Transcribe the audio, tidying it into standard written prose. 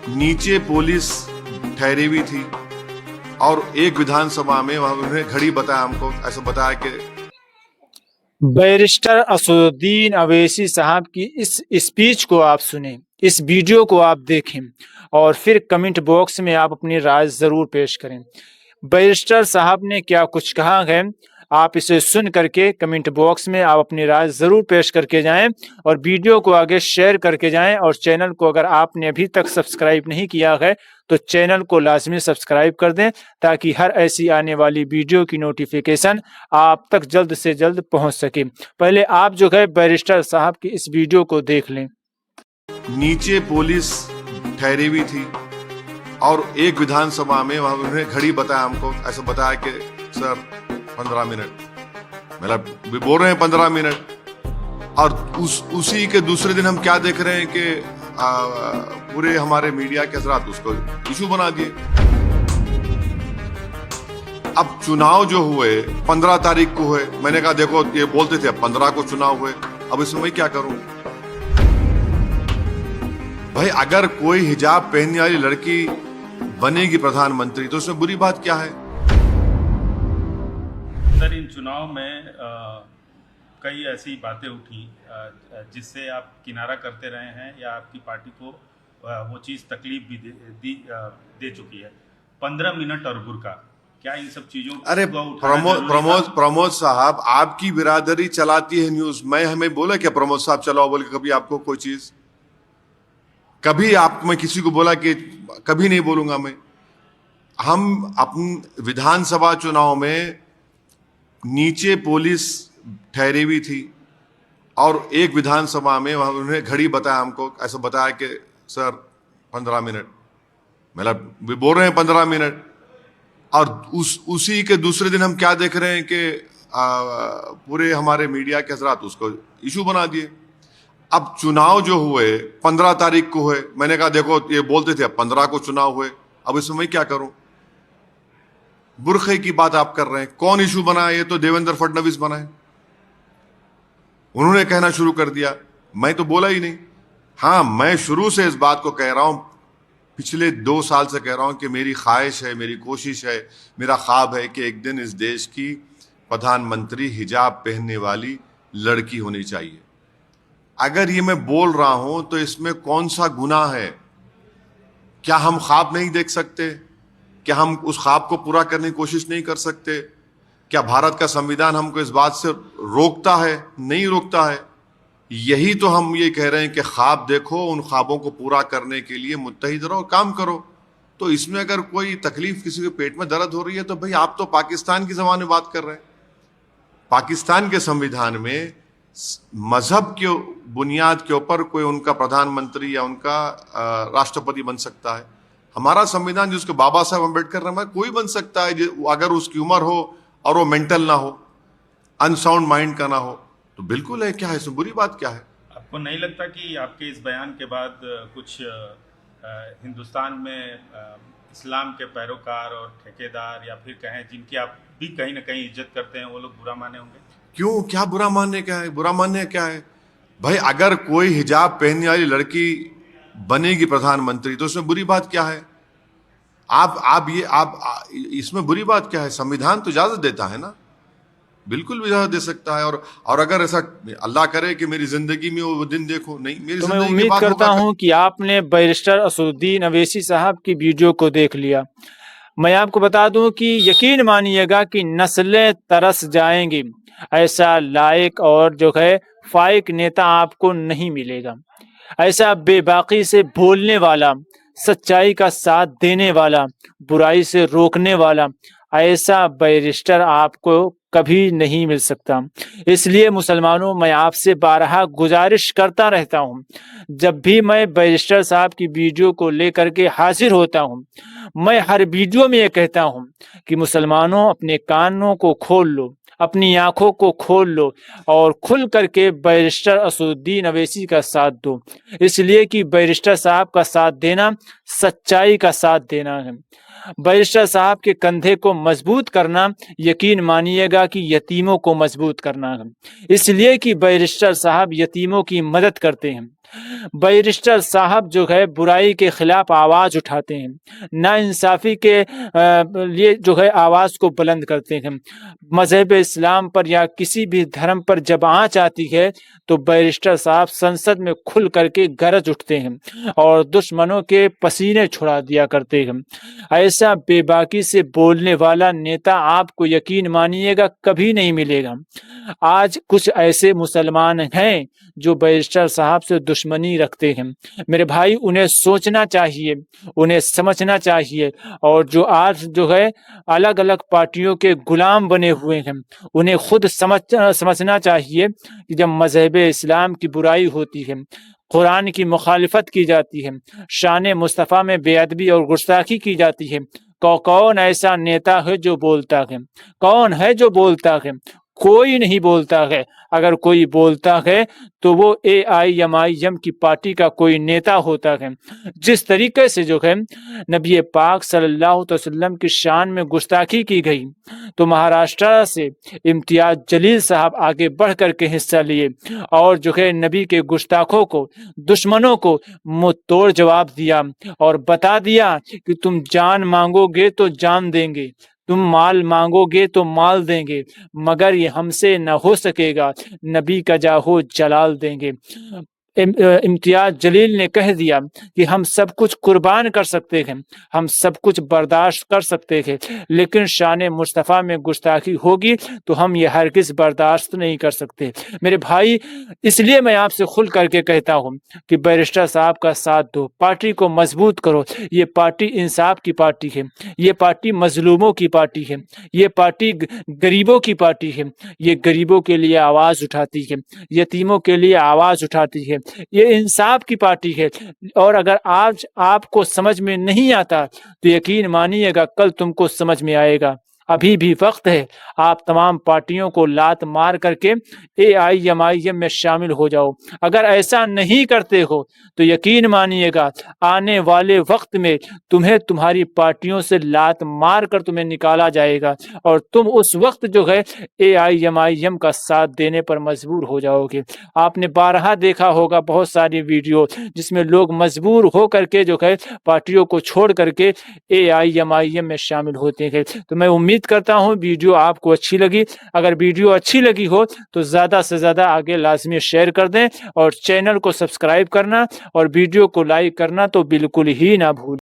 नीचे पुलिस ठहरी हुई थी और एक विधानसभा में वहां उन्होंने घड़ी बताया, हमको ऐसा बताया कि बैरिस्टर असदुद्दीन अवैसी साहब की इस स्पीच को आप सुने, इस वीडियो को आप देखें और फिर कमेंट बॉक्स में आप अपनी राय जरूर पेश करें। बैरिस्टर साहब ने क्या कुछ कहा है, आप इसे सुन करके कमेंट बॉक्स में आप अपनी राय जरूर पेश करके जाएं और वीडियो को आगे शेयर करके जाएं। और चैनल को अगर आपने अभी तक सब्सक्राइब नहीं किया है तो चैनल को लाजमी सब्सक्राइब कर दें, ताकि हर ऐसी आने वाली वीडियो की नोटिफिकेशन आप तक जल्द से जल्द पहुंच सके। पहले आप जो है बैरिस्टर साहब की इस वीडियो को देख लें। नीचे पुलिस ठहरी हुई थी और एक विधानसभा में वहां उन्होंने घड़ी बताया, हमको ऐसा बताया कि सर 15 मिनट, मतलब बोल रहे हैं 15 मिनट। और उसी के दूसरे दिन हम क्या देख रहे हैं कि पूरे हमारे मीडिया के हजरात उसको इशू बना दिए। अब चुनाव जो हुए 15 तारीख को हुए, मैंने कहा देखो ये बोलते थे 15 को चुनाव हुए, अब इसमें मैं क्या करूं भाई? अगर कोई हिजाब पहनने वाली लड़की बनेगी प्रधानमंत्री तो उसमें बुरी बात क्या है? सर, इन चुनाव में कई ऐसी बातें उठी जिससे आप किनारा करते रहे हैं या आपकी पार्टी को वो चीज़ तकलीफ भी दे चुकी है। 15 मिनट और बुर्का, क्या इन सब चीज़ों को अरे प्रमोद साहब, आपकी बिरादरी चलाती है न्यूज, मैं हमें बोला क्या प्रमोद साहब चलाओ बोल के? कभी आपको कोई चीज कभी मैं किसी को बोला कि कभी नहीं बोलूंगा मैं। हम अपने विधानसभा चुनाव में नीचे पुलिस ठहरी हुई थी और एक विधानसभा में वहां उन्होंने घड़ी बताया, हमको ऐसा बताया कि सर 15 मिनट, मतलब बोल रहे हैं 15 मिनट। और उसी के दूसरे दिन हम क्या देख रहे हैं कि पूरे हमारे मीडिया के हजरात उसको इशू बना दिए। अब चुनाव जो हुए 15 तारीख को हुए, मैंने कहा देखो ये बोलते थे 15 को चुनाव हुए, अब इसमें मैं क्या करूं? बुरखे की बात आप कर रहे हैं, कौन इशू बनाया? ये तो देवेंद्र फडणवीस बनाए, उन्होंने कहना शुरू कर दिया, मैं तो बोला ही नहीं। हाँ, मैं शुरू से इस बात को कह रहा हूं, पिछले 2 साल से कह रहा हूं कि मेरी ख्वाहिश है, मेरी कोशिश है, मेरा ख्वाब है कि एक दिन इस देश की प्रधानमंत्री हिजाब पहनने वाली लड़की होनी चाहिए। अगर ये मैं बोल रहा हूं तो इसमें कौन सा गुनाह है? क्या हम ख्वाब नहीं देख सकते? क्या हम उस ख्वाब को पूरा करने की कोशिश नहीं कर सकते? क्या भारत का संविधान हमको इस बात से रोकता है? नहीं रोकता है। यही तो हम ये कह रहे हैं कि ख्वाब देखो, उन ख्वाबों को पूरा करने के लिए मुत्तहिद रहो, काम करो। तो इसमें अगर कोई तकलीफ, किसी के पेट में दर्द हो रही है तो भाई आप तो पाकिस्तान की ज़बान में बात कर रहे हैं। पाकिस्तान के संविधान में मजहब के बुनियाद के ऊपर कोई उनका प्रधानमंत्री या उनका राष्ट्रपति बन सकता है। हमारा संविधान जिसको बाबा साहब अम्बेडकर ने बनाया, कोई बन सकता है अगर उसकी उम्र हो और वो मेंटल ना हो, अनसाउंड माइंड का ना हो, तो बिल्कुल है। क्या है इसमें बुरी बात क्या है? आपको नहीं लगता कि आपके इस बयान के बाद कुछ हिंदुस्तान में इस्लाम के पैरोकार और ठेकेदार या फिर कहें जिनकी आप भी कहीं ना कहीं इज्जत करते हैं, वो लोग बुरा माने होंगे? क्यों? क्या बुरा मानने क्या है? बुरा मानने क्या है भाई? अगर कोई हिजाब पहनने वाली लड़की बनेगी प्रधानमंत्री तो उसमें बुरी बात क्या है? इसमें बुरी बात क्या है? संविधान तो इजाजत देता है ना, बिल्कुल भी इजाजत दे सकता है। और अगर ऐसा अल्लाह करे कि मेरी जिंदगी में वो दिन देखो, नहीं मेरी तो मैं जिंदगी उम्मीद करता हूं कि आपने बैरिस्टर असदुद्दीन अवैसी साहब की वीडियो को देख लिया। मैं आपको बता दूं कि यकीन मानिएगा कि नस्लें तरस जाएंगी, ऐसा लायक और जो है फाइक नेता आपको नहीं मिलेगा। ऐसा बेबाकी से बोलने वाला, सच्चाई का साथ देने वाला, बुराई से रोकने वाला, ऐसा बैरिस्टर आपको कभी नहीं मिल सकता। इसलिए मुसलमानों, मैं आपसे बारहा गुजारिश करता रहता हूं, जब भी मैं बैरिस्टर साहब की वीडियो को लेकर के हाजिर होता हूं, मैं हर वीडियो में ये कहता हूं कि मुसलमानों अपने कानों को खोल लो, अपनी आंखों को खोल लो और खुल करके बैरिस्टर असदुद्दीन अवैसी का साथ दो। इसलिए कि बैरिस्टर साहब का साथ देना सच्चाई का साथ देना है। बैरिस्टर साहब के कंधे को मजबूत करना यकीन मानिएगा कि यतीमों को मजबूत करना है, इसलिए कि बैरिस्टर साहब यतीमों की मदद करते हैं। बैरिस्टर साहब जो है बुराई के खिलाफ आवाज उठाते हैं, नाइंसाफी के लिए जो है आवाज को बुलंद करते हैं। मजहब इस्लाम पर या किसी भी धर्म पर जब आंच आती है तो बैरिस्टर साहब संसद में खुल करके गरज उठते हैं और दुश्मनों के पसीने छुड़ा दिया करते हैं। ऐसा बेबाकी से बोलने वाला नेता आपको यकीन मानिएगा कभी नहीं मिलेगा। आज कुछ ऐसे मुसलमान हैं जो बैरिस्टर साहब से दुश्मनी रखते हैं। मेरे भाई, उन्हें सोचना चाहिए, उन्हें समझना चाहिए, और जो आज जो है अलग अलग पार्टियों के गुलाम बने हुए हैं उन्हें खुद समझना चाहिए कि जब मजहब इस्लाम की बुराई होती है, कुरान की मुखालिफत की जाती है, शान मुस्तफ़ा में बेअदबी और गुस्ताखी की जाती है, कौन ऐसा नेता है जो बोलता है? कौन है जो बोलता है? कोई नहीं बोलता है। अगर कोई बोलता है तो वो AIMIM की पार्टी का कोई नेता होता है। जिस तरीके से जो है नबी पाक सल्लल्लाहु अलैहि वसल्लम की शान में गुस्ताखी की गई तो महाराष्ट्र से इम्तियाज जलील साहब आगे बढ़ करके हिस्सा लिए और जो है नबी के गुस्ताखों को, दुश्मनों को मुंह तोड़ जवाब दिया और बता दिया कि तुम जान मांगोगे तो जान देंगे, तुम माल मांगोगे तो माल देंगे, मगर ये हमसे न हो सकेगा, नबी का जाहो जलाल देंगे। इम्तियाज जलील ने कह दिया कि हम सब कुछ कुर्बान कर सकते हैं, हम सब कुछ बर्दाश्त कर सकते हैं, लेकिन शान मुस्तफ़ा में गुस्ताखी होगी तो हम ये हरगिज़ बर्दाश्त नहीं कर सकते। मेरे भाई, इसलिए मैं आपसे खुल करके कहता हूँ कि बैरिस्टर साहब का साथ दो, पार्टी को मजबूत करो। ये पार्टी इंसाफ की पार्टी है, ये पार्टी मजलूमों की पार्टी है, ये पार्टी गरीबों की पार्टी है, ये गरीबों के लिए आवाज़ उठाती है, यतीमों के लिए आवाज़ उठाती है, ये इंसाफ की पार्टी है। और अगर आज आपको समझ में नहीं आता तो यकीन मानिएगा कल तुमको समझ में आएगा। अभी भी वक्त है, आप तमाम पार्टियों को लात मार करके AIMIM में शामिल हो जाओ। अगर ऐसा नहीं करते हो तो यकीन मानिएगा आने वाले वक्त में तुम्हें तुम्हारी पार्टियों से लात मार कर तुम्हें निकाला जाएगा और तुम उस वक्त जो है AIMIM का साथ देने पर मजबूर हो जाओगे। आपने बारहा देखा होगा बहुत सारी वीडियो जिसमें लोग मजबूर हो करके जो है पार्टियों को छोड़ करके AIMIM में शामिल होते हैं। तो मैं उम्मीद करता हूं वीडियो आपको अच्छी लगी। अगर वीडियो अच्छी लगी हो तो ज़्यादा से ज़्यादा आगे लाजमी शेयर कर दें और चैनल को सब्सक्राइब करना और वीडियो को लाइक करना तो बिल्कुल ही ना भूलें।